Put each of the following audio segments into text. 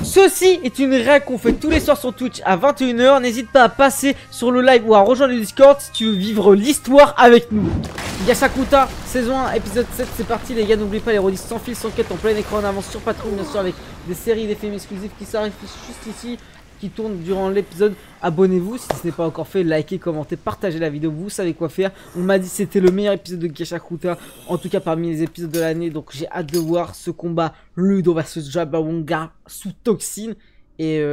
Ceci est une règle qu'on fait tous les soirs sur Twitch à 21 h. N'hésite pas à passer sur le live ou à rejoindre le Discord si tu veux vivre l'histoire avec nous. Gachakuta, saison 1, épisode 7, c'est parti les gars. N'oubliez pas les rediffs sans fil, sans quête, en plein écran en avance sur Patreon, bien sûr, avec des séries, des films exclusifs qui s'arrêtent juste ici, qui tournent durant l'épisode. Abonnez-vous si ce n'est pas encore fait, likez, commentez, partagez la vidéo, vous savez quoi faire. On m'a dit que c'était le meilleur épisode de Gachakuta, en tout cas parmi les épisodes de l'année. Donc j'ai hâte de voir ce combat Ludo versus Jabawonga sous toxine. Et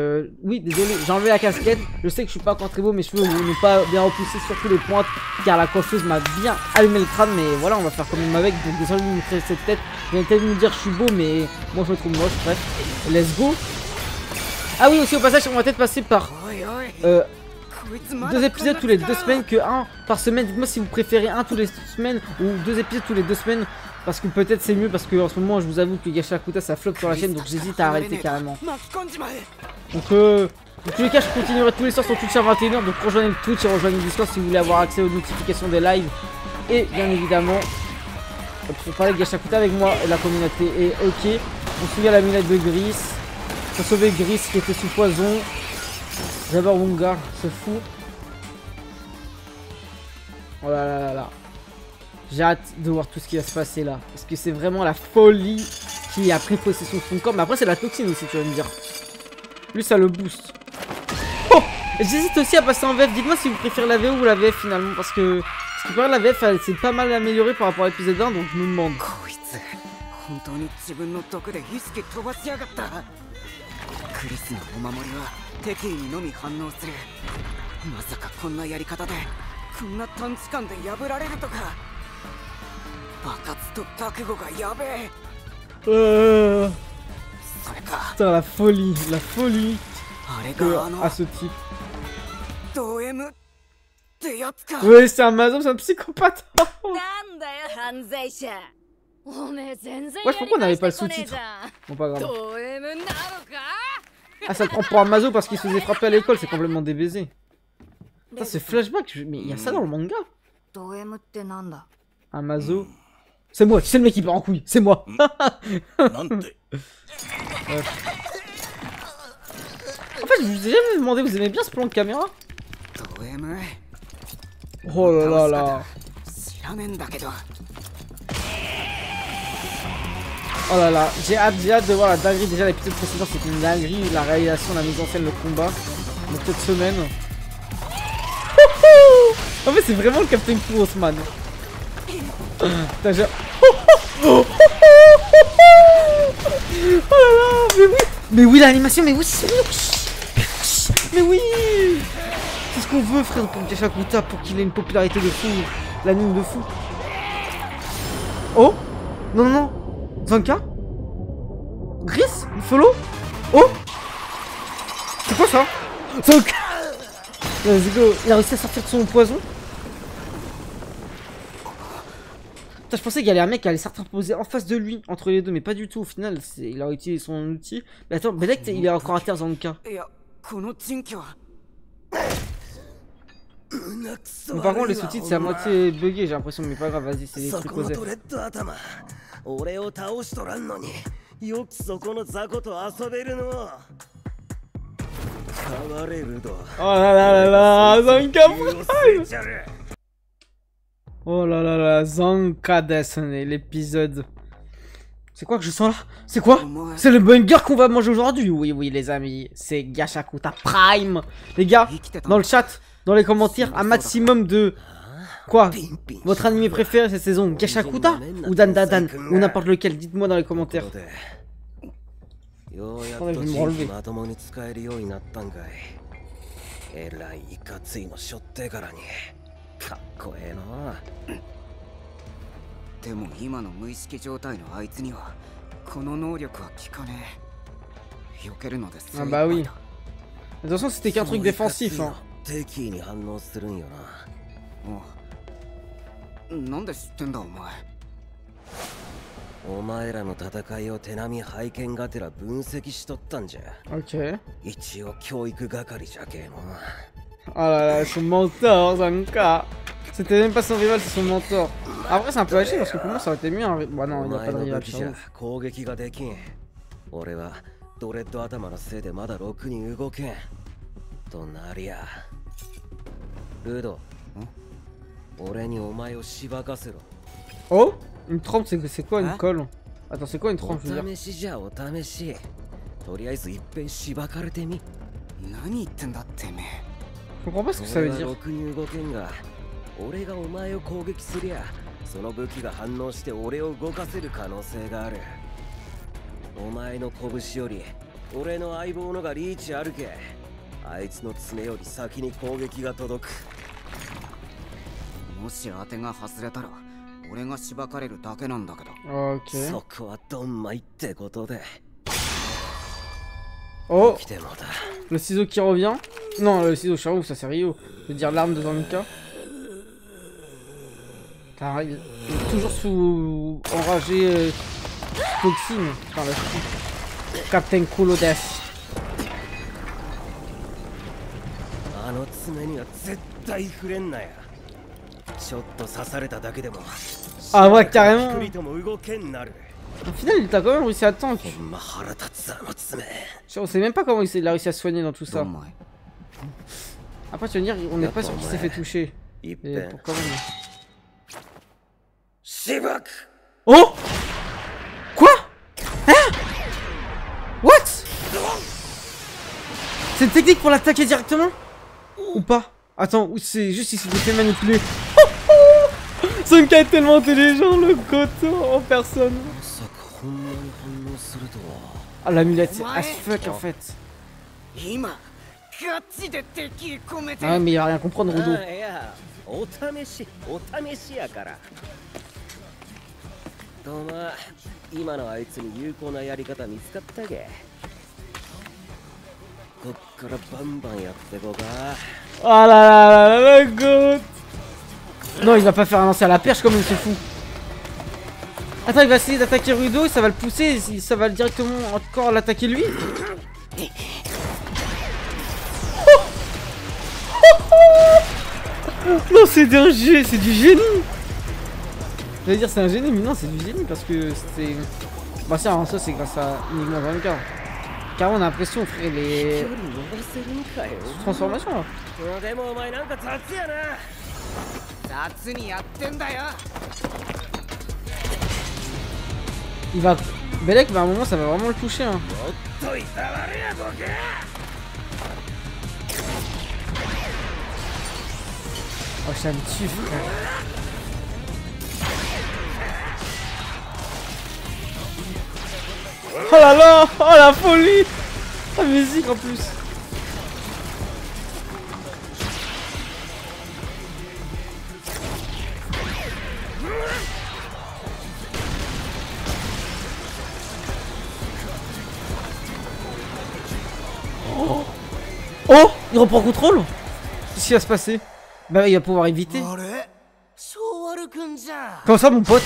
oui, désolé, j'ai enlevé la casquette. Je sais que je suis pas encore très beau, mes cheveux n'ont pas bien repoussé, surtout les pointes, car la coiffeuse m'a bien allumé le crâne. Mais voilà, on va faire quand même avec. Donc désolé de me montrer cette tête. Vous allez peut-être me dire que je suis beau, mais moi je me trouve moche. Bref, let's go. Ah oui, aussi au passage, on va peut-être passer par 2 épisodes tous les 2 semaines que 1 par semaine. Dites-moi si vous préférez 1 tous les semaines ou 2 épisodes tous les 2 semaines. Parce que peut-être c'est mieux, parce que en ce moment je vous avoue que Gachakuta ça floppe sur la chaîne, donc j'hésite à arrêter carrément. Donc dans tous les cas je continuerai tous les soirs sur Twitch à 21 h. Donc rejoignez le Twitch et rejoignez le Discord si vous voulez avoir accès aux notifications des lives. Et bien évidemment pour parler de Gachakuta avec moi et la communauté est ok. On se souvient la minette de Gris. Pour sauver Gris qui était sous poison. Jabawonga, c'est fou. Oh là là là là. J'ai hâte de voir tout ce qui va se passer là. Parce que c'est vraiment la folie qui a pris possession de son corps. Mais après c'est la toxine aussi, tu vas me dire. Lui ça le boost. Oh, j'hésite aussi à passer en VF. Dites-moi si vous préférez la VO ou la VF finalement. Parce que la VF c'est pas mal amélioré par rapport à l'épisode 1. Donc je me demande. Putain, la folie à ce type. Oui, c'est un mazo, c'est un psychopathe. Wesh, pourquoi on n'avait pas le sous-titre? Bon, pas grave. Ah, ça le prend pour un mazo parce qu'il se faisait frapper à l'école, c'est complètement débaisé. Ça, c'est flashback, mais il y a ça dans le manga. Un mazo. C'est moi, c'est le mec qui part en couille, c'est moi. En fait, je vous ai jamais demandé, vous aimez bien ce plan de caméra? Oh là là là. Oh là là, j'ai hâte de voir la dinguerie. Déjà l'épisode précédent c'était une dinguerie, la réalisation, la mise en scène, le combat. Donc cette semaine. En fait c'est vraiment le Captain Kurosman. Putain j'ai... Oh là là, mais oui. Mais oui l'animation, mais oui c'est... Mais oui. C'est ce qu'on veut frère pour Gachakuta, pour qu'il ait une popularité de fou. L'anime de fou. Oh. Non non non. Zanka? Gris? Follow? Oh! C'est quoi ça? Zanka! Let's go! Il a réussi à sortir de son poison? Putain, je pensais qu'il y avait un mec qui allait s'interposer en face de lui, entre les deux, mais pas du tout. Au final, il a utilisé son outil. Mais attends, Belek, il est encore à terre, Zanka. Bon, par contre, les sous-titres, c'est à moitié bugué, j'ai l'impression, mais pas grave, vas-y, c'est des trucs osés. Oh là là là là, Zanka. Oh là là là, Zanka Desane, l'épisode. C'est quoi que je sens là? C'est quoi? C'est le banger qu'on va manger aujourd'hui. Oui, oui, les amis, c'est Gachakuta Prime. Les gars, dans le chat, dans les commentaires, un maximum de... Quoi? Votre animé préféré cette saison? Gachakuta ou Dandadan? Ou n'importe lequel, dites-moi dans les commentaires. Attendez, je vais me relever. Ah bah oui. De toute façon c'était qu'un truc défensif hein. Ok. Oh là là, son mentor, Zanka. C'était même pas son rival, c'est son mentor. Après, c'est un peu haché parce que pour moi ça aurait été mieux. Bah non, il n'y a pas de rival. ドレッド頭のせいでまだろくに動けんとなりゃルド俺にお前をしばかせろ Oh, une trempe, c'est quoi une colle? Attends, c'est quoi une trempe, je veux dire? お試しじゃお試しとりあえずいっぺんしばかれてみ何言ってんだってめえ Je comprends pas ce que ça veut 俺は dire. ろくに動けんが俺がお前を攻撃すりゃその武器が反応して俺を動かせる可能性があるお前の拳より俺の相棒のがリーチあるけあいつの爪より先に攻撃が届くもし当てが外れたら俺がしばかれるだけなんだけど Ok. そこはドンマイってことで Oh, 来てもだ le ciseau qui revient. Non, le ciseau Shirou, ça c'est Ryo. Je veux dire l'arme de Zanmika. Putain, il est toujours sous enragé toxine. Enfin, le Captain Kulodes. あの爪には絶対触れんなやちょっと刺されただけでも Ah ouais, carrément. ピクリとも動けんなる Au final, il t'a quand même réussi à tank. ほんま腹立つあの爪 On sait même pas comment il a réussi à se soigner dans tout ど ça. んまい Après, tu veux dire, on n'est pas sûr qu'il s'est fait toucher. いっ Et ぺん pourquoi même. しばく Oh! Quoi? Hein? What? C'est une technique pour l'attaquer directement? Ou pas? Attends, ou c'est juste il s'est fait manipuler. Son cas est tellement intelligent, le coton en personne. まさかほんまに反応するとは Ah, l'amulette, c'est as fuck en fait. 今ガチで敵込めて Ah ouais, mais il va rien comprendre, Rudo. あいやお試しやからとまあ今のあいつに有効なやり方見つかったけこっからバンバンやってこうか Oh là là là là, le goat. Non, il va pas faire un lancer à la perche comme il se fout. Attends, il va essayer d'attaquer Rudo, ça va le pousser, ça va directement encore l'attaquer lui. Non, c'est d'un G, c'est du génie. J'allais dire c'est un génie, mais non, c'est du génie parce que c'est... Bah ça, ça c'est grâce à uniquement 24. Car on a l'impression, frère, les... 距離伸ばせるんかよ transformations là. でもお前なんか雑やな雑にやってんだよ Il va... Belek, bah à un moment, ça va vraiment le toucher, hein. もっといたわれやボケ Oh, ça me tue, frère. Oh là là! Oh la folie! La musique en plus! Oh! Oh! Il reprend contrôle? Qu'est-ce qui va se passer? Bah il va pouvoir éviter. あれ昭和くんじゃん Comment ça mon pote?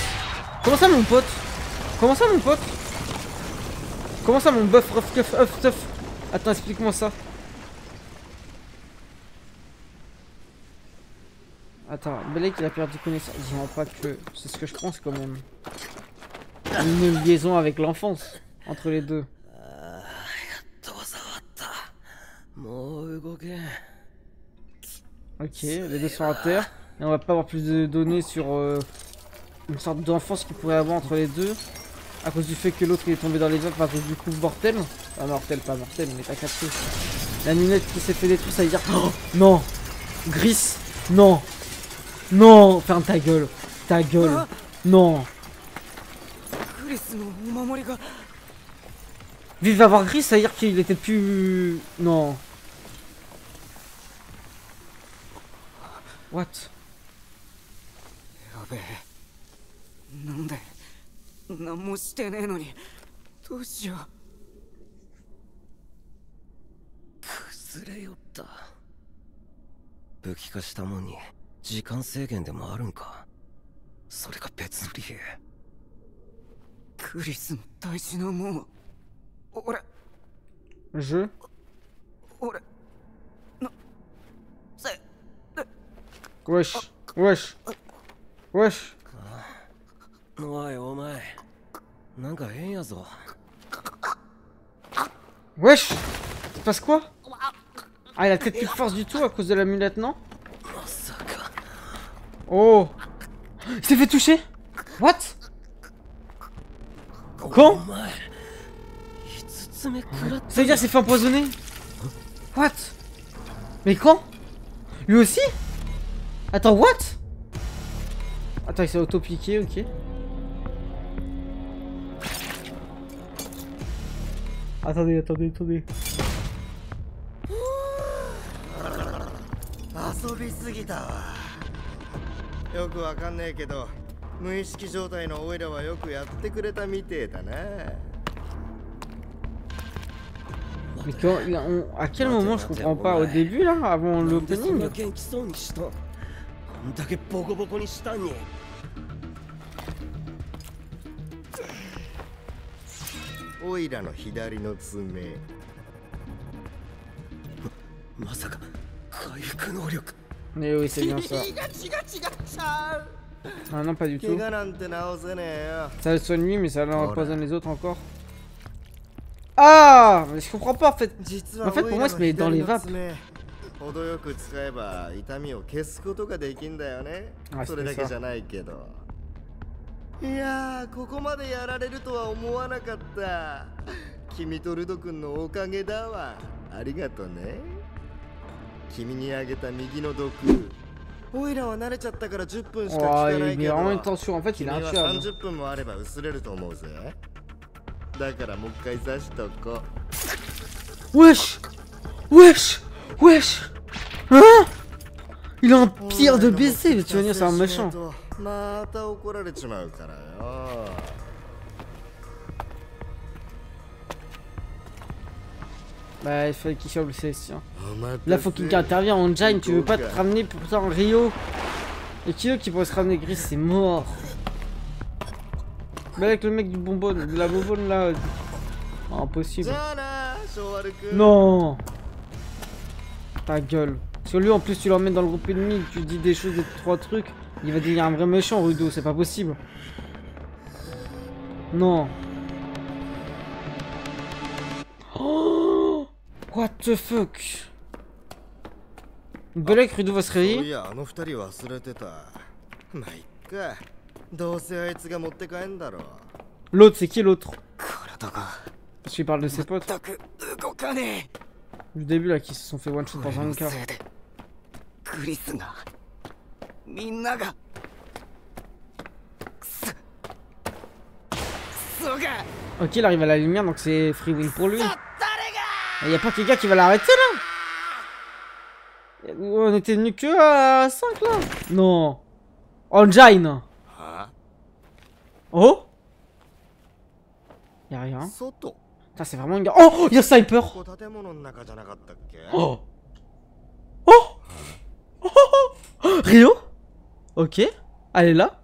Comment ça mon pote? Comment ça mon pote? Comment ça mon buff ruff cuff huff tuff? Attends, explique-moi ça. Attends, Belek il a perdu connaissance. Dis-moi pas que c'est ce que je pense quand même. Une liaison avec l'enfance entre les deux. どう触ったもう動けん Ok, les deux sont à terre. Et on va pas avoir plus de données sur une sorte d'enfance qu'il pourrait avoir entre les deux. À cause du fait que l'autre il est tombé dans les vapes à cause du coup mortel. Pas mortel, mais t'as capté. La lunette qui s'est fait détruire, ça veut dire... Oh, non. Gris. Non. Non. Ferme ta gueule. Ta gueule. Non. クリスのお守りが Vive va avoir Gris, ça veut dire qu'il était plus... Non. What? やべえなんで何もしてねえのにどうしよう崩れよった武器化したもんに時間制限でもあるんかそれか別の理由クリスの大事なもん俺 Je? 俺なせ Wesh. Wesh. Wesh. おいお前なんか変やぞ Wesh! Ça passe quoi? Ah, il a peut-être plus de force du tout à cause de l'amulette, non? Oh! Il s'est fait toucher? What? Quand? Ça veut dire qu'il s'est fait empoisonner? What? Mais quand? Lui aussi? Attends, what? Attends, il s'est auto-piqué, ok. Attendez. 遊びすぎたわ。よくわかんねえけど、無意識状態のオイラはよくやってくれたみてえだな。Mais à quel moment je comprends pas? Au début là, avant l'opening? だけボコボコにしたんに。オイラの左の爪。まさか回復能力。Mais oui, c'est bien ça. Ah non, pas du tout. Ça le soigne lui, mais ça empoisonne les autres encore. Ah! Mais je comprends pas en fait. En fait, pour moi, il se met dans les vapes. Ah, c'est ça. いやー、ここまでやられるとは思わなかった。君とルド君のおかげだわ。ありがとね。君にあげた右の毒。オイラは慣れちゃったから10分しか効かないけど。君は30分もあれば薄れると思うぜ。だからもう一回刺しとこう。Wesh! Wesh! Wesh! Hein? Il a un pire de baiser, mais tu vas dire c'est un méchant. Bah il fallait qu'il soit le Célestien. Là faut qu'il intervienne en Jain, tu veux pas te ramener pourtant Rio. Et qui qui pourrait se ramener Gris, c'est mort. Mais avec le mec du bonbonne, de la bonbonne là. Oh, impossible. Non. Ta gueule. Parce que lui en plus tu l'emmènes dans le groupe ennemi, tu dis des choses, des 3 trucs. Il va devenir un vrai méchant Rudo, c'est pas possible. Non. Oh, what the fuck? Belek, Rudo va se réveiller. L'autre, c'est qui l'autre? Parce qu'il parle de ses potes. Du début là, qui se sont fait one shot dans un cas. Ok, il arrive à la lumière, donc c'est free win pour lui. Il y a pas quelqu'un qui va l'arrêter là? On était venu que à 5 là. Non. Engine. Oh. Y'a rien. Putain, c'est vraiment une gare. Oh, y'a sniper. Oh. Oh. Oh. Rio. Ok. Elle est là.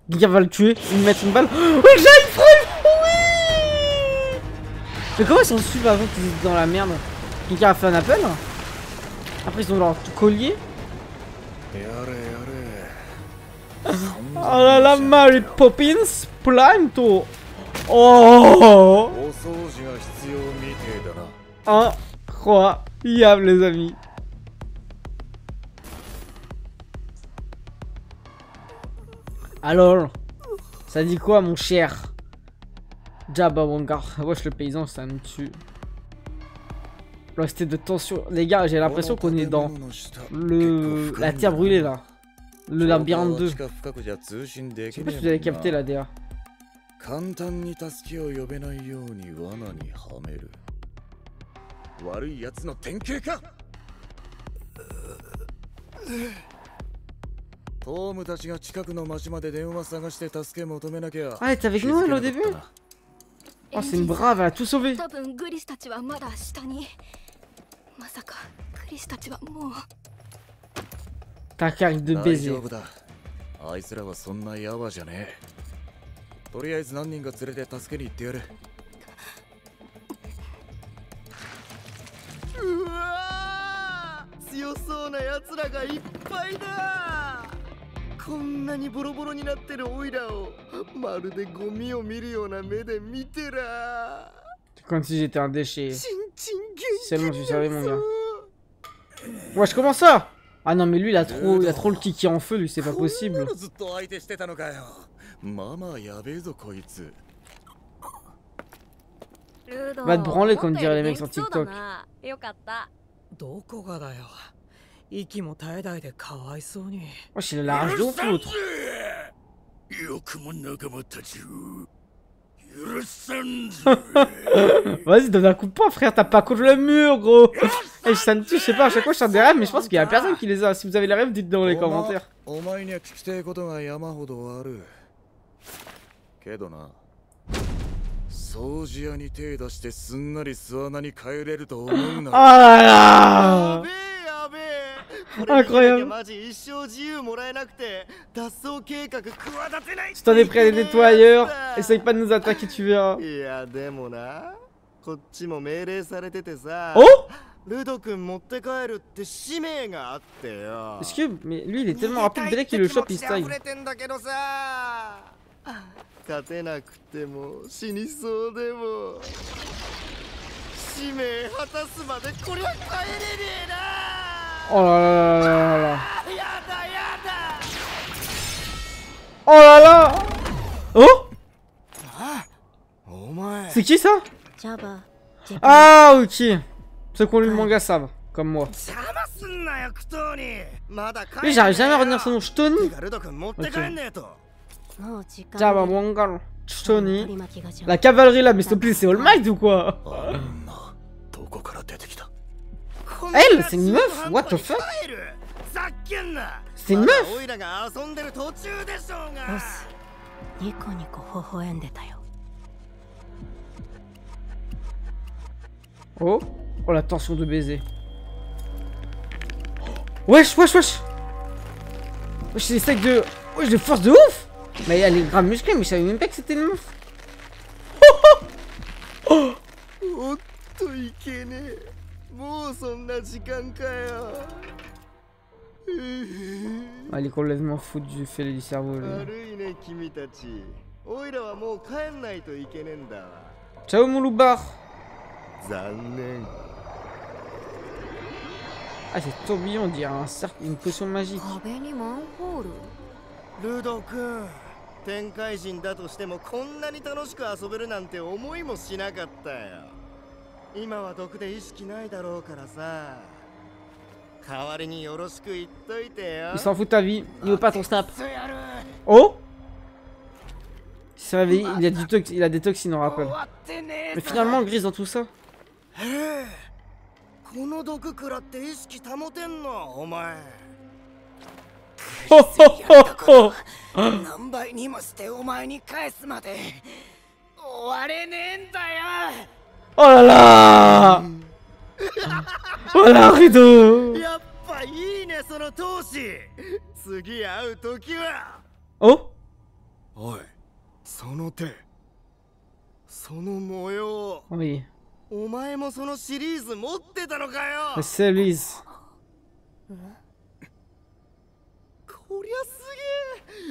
Giga va le tuer, il met une balle. Oh, j'ai frère. Oui. Mais comment ils s'en suivent avant qu'ils étaient dans la merde? Giga a fait un appel. Après ils ont leur collier. Oh là là, Mary Poppins, Planto. Oh. Incroyable les amis. Alors, ça dit quoi mon cher Jabba Wongar? Wesh le paysan ça me tue. Rester de tension. Les gars, j'ai l'impression qu'on est dans la terre brûlée là. Le labyrinthe 2. Je sais pas si vous avez capté la DA. Ah, elle était avec nous elle au début? Oh, c'est une brave, elle a tout sauvé. Ta carte de baiser. こんなにボロボロになってるオイラをまるでゴミを見るような目で見てら。 Comme si j'étais un déchet. ちんちん元気 Seulement tu に savais な mon る gars. ぞ。 Wesh, comment ça? Ah non mais lui il a trop le kiki en feu lui, c'est pas こんな possible. のずっと相手してたのかよ。まあまあやべえぞこいつ。 Va te branler comme diraient les mecs sur TikTok. よかった。どこがだよ。息も絶え絶えでかわいそうに。 Wesh, il a la rage de ouf l'autre. よくも仲間たちを許さんぞ。 Vas-y, donne un coup de poing, frère, t'as pas contre le mur, gros. Eh, ça me tue, je sais pas, à chaque fois je sors des rêves, mais je pense qu'il y a personne qui les a. Si vous avez les rêves, dites dans les commentaires. お前には聞きたいことが山ほどある。けどな。掃除屋に手出してすんなり巣穴に帰れると思う Oh な。 là や là. べえやべえ。これできなきゃマジ一生自由もらえなくて脱走計画企てない。 Je t'en ai pris à des nettoyeurs. Essaye pas de nous attaquer, tu verras. いやでもな、こっちも命令されててさ。 Oh? ルド君持って帰るって使命があってよ。 Est-ce que. Mais lui il est tellement rapide dès qu'il le chope, il style. 溢れてんだけどさ。勝てなくても死にそうでも使命果たすまでこりゃ帰れねえな。 Oh là là là là là. やだやだ。 Oh là là. Oh? お前 C'est qui ça? ジャバ、 Ah, ok. Ceux qui ont lu le manga savent, comme moi. 邪魔すんなよクトーに。まだ帰 Lui, j'arrive jamais à retenir son nom. Shtoni? ルド君持って帰んねえと。もう時間。 Java Wangal. Shtoni. 取り巻きが上 La cavalerie là, mais s'il te plaît, c'est All Might ou quoi? どこから出てきた。 Elle, c'est une meuf? What the fuck? ざっけんな。 C'est une meuf? まだオイラが遊んでる途中でしょうが。ボス、ニコニコ微笑んでたよ。 Oh? Oh la tension de baiser. Wesh, wesh, wesh! Wesh, c'est des steaks de. Wesh, de force de ouf! Mais elle est grave musclée, mais je savais même pas que c'était une meuf. おっといけねえ。もうそんな時間かよ。 Elle est complètement foutue du fait du cerveau. Lui. 悪いね君たち。オイラはもう帰んないといけねえんだわ。 Ciao Mouloubar! 残念。 Ah, c'est tourbillon, on dirait un cercle, une potion magique. 壁にマンホール。ルド君、天界人だとしてもこんなに楽しく遊べるなんて思いもしなかったよ。今は毒で意識ないだろうからさ。代わりによろしく言っといてよ。 Il s'en fout de ta vie, il veut pas ton snap. Oh! Il s'est réveillé, il a des toxines, on rappelle. Mais finalement, Grise dans tout ça. この毒食らって意識保てんのお前。 Oh oh oh oh! 何倍にもしてお前に返すまで終われねえんだよ。 Oh là là! Oh la rideau! やっぱいいねその闘志。次会う時は。 Oh? おい、その手、その模様。 Oui. お前もそのシリーズ持ってたのかよ。 C'est Lise. こりゃ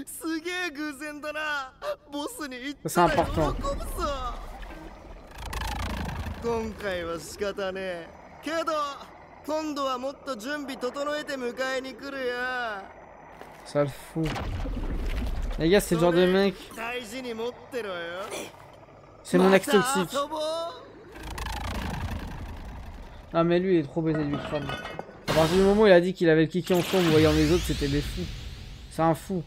すげえ偶然だな。ボスに言ったら C'est important. 喜ぶぞ。今回は仕方ねえけど今度はもっと準備整えて迎えに来るよ。 Ça le fout. Les gars, c'est le genre de mec. 大事に持ってろよ。 C'est mon ex また toxique. 遊ぼう。 Ah, mais lui, il est trop baisé du crâne. À partir du moment où il a dit qu'il avait le kiki en fond, en voyant les autres, c'était des fous. C'est un fou.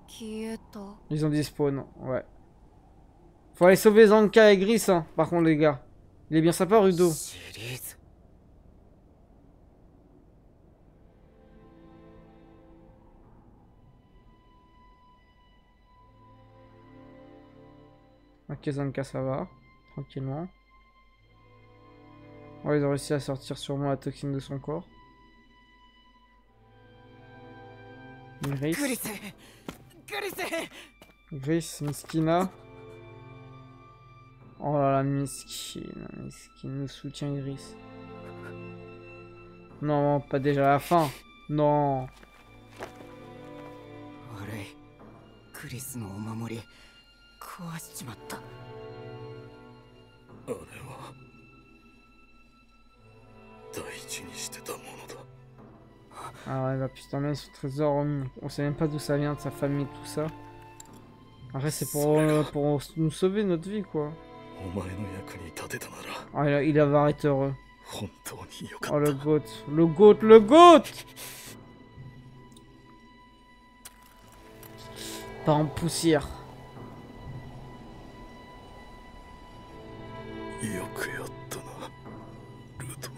消えた。 Ils ont dit spawn, ouais. Faut aller sauver Zanka et Gris, hein, par contre, les gars. Il est bien sympa, Rudo. シリーズ。 Ok, Zanka, ça va. Tranquillement. Ouais, ils ont réussi à sortir sûrement la toxine de son corps. Gris. グリスグリス Gris, Miskina. Oh là là, Miskine. Miskine nous soutient, Gris. Non, pas déjà la fin. Non. 悪いクリスのお守り壊しちまった。あれは大事にしてたものだ。 Ah ouais, bah putain, mais ce trésor, on sait même pas d'où ça vient, de sa famille, tout ça. Après, c'est pour nous sauver notre vie, quoi. お前の役に立てたなら Ah, il avait arrêté heureux. 本当によか Oh, った。 le goat. Le goat, le goat! Pas en poussière. よくやったな、ルト。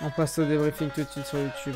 On passe au débriefing tout de suite sur YouTube.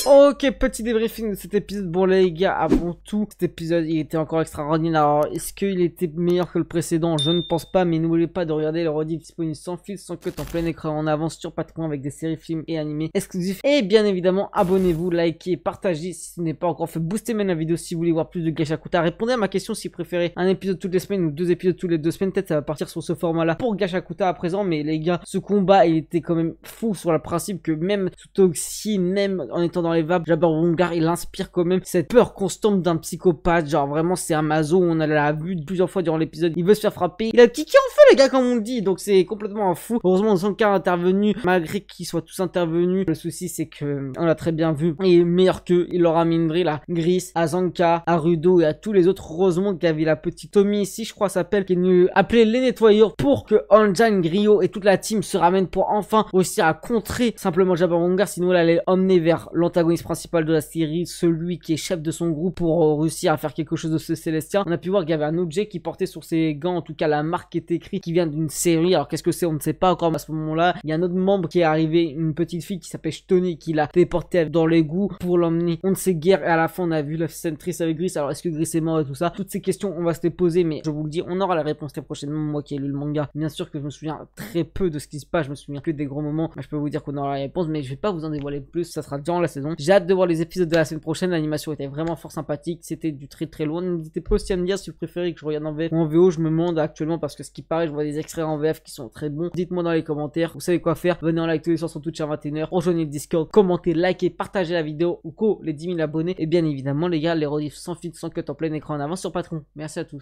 Ok, petit débriefing de cet épisode. Bon les gars, avant tout, cet épisode il était encore extraordinaire. Alors, est-ce qu'il était meilleur que le précédent? Je ne pense pas, mais n'oubliez pas de regarder le rediff disponible sans fil, sans cut, en plein écran en avance sur Patreon avec des séries, films et animés exclusifs. Et bien évidemment, abonnez-vous, likez, partagez si ce n'est pas encore fait. Boostez même la vidéo si vous voulez voir plus de Gachakuta. Répondez à ma question si vous préférez un épisode toutes les semaines ou 2 épisodes toutes les 2 semaines. Peut-être ça va partir sur ce format-là pour Gachakuta à présent. Mais les gars, ce combat il était quand même fou sur le principe que même sous toxine, même en étant dans les vapes, Jabberwonger il inspire quand même cette peur constante d'un psychopathe. Genre vraiment c'est un maso, on l'a vu plusieurs fois durant l'épisode, il veut se faire frapper, il a kické en feu les gars comme on dit, donc c'est complètement un fou. Heureusement Zanka a intervenu, malgré qu'ils soient tous intervenus. Le souci c'est que, on l'a très bien vu, il est meilleur qu'eux, il leur a mis une drill à Gris, à Zanka, à Rudo et à tous les autres. Heureusement qu'il y avait la petite Tommy ici, je crois s'appelle, qui est venu appeler les nettoyeurs pour que Anjan, Griot et toute la team se ramènent pour enfin réussir à contrer simplement Jabberwonger, sinon il allait emmener vers l'antagoniste principal de la série, celui qui est chef de son groupe, pour réussir à faire quelque chose de ce Célestien. On a pu voir qu'il y avait un objet qui portait sur ses gants, en tout cas la marque qui est écrite, qui vient d'une série. Alors qu'est-ce que c'est, on ne sait pas encore, mais à ce moment-là, il y a un autre membre qui est arrivé, une petite fille qui s'appelle Tony, qui l'a téléporté dans l'égout pour l'emmener. On ne sait guère, et à la fin on a vu la scène triste avec Gris. Alors est-ce que Gris est mort et tout ça? Toutes ces questions on va se les poser, mais je vous le dis, on aura la réponse très prochainement. Moi qui ai lu le manga, bien sûr que je me souviens très peu de ce qui se passe, je me souviens que des gros moments. Je peux vous dire qu'on aura la réponse, mais je vais pas vous en dévoiler plus, ça sera durant la saison. J'ai hâte de voir les épisodes de la semaine prochaine. L'animation était vraiment fort sympathique, c'était du très loin. N'hésitez pas aussi à me dire si vous préférez que je regarde en VF ou en VO. Je me demande actuellement, parce que ce qui paraît, je vois des extraits en VF qui sont très bons. Dites-moi dans les commentaires, vous savez quoi faire. Venez en live tous les soirs sur Twitch à 21h, rejoignez le Discord, commentez, likez, partagez la vidéo ou les 10 000 abonnés. Et bien évidemment les gars, les rediffs sans fil, sans cut, en plein écran en avance sur Patreon. Merci à tous.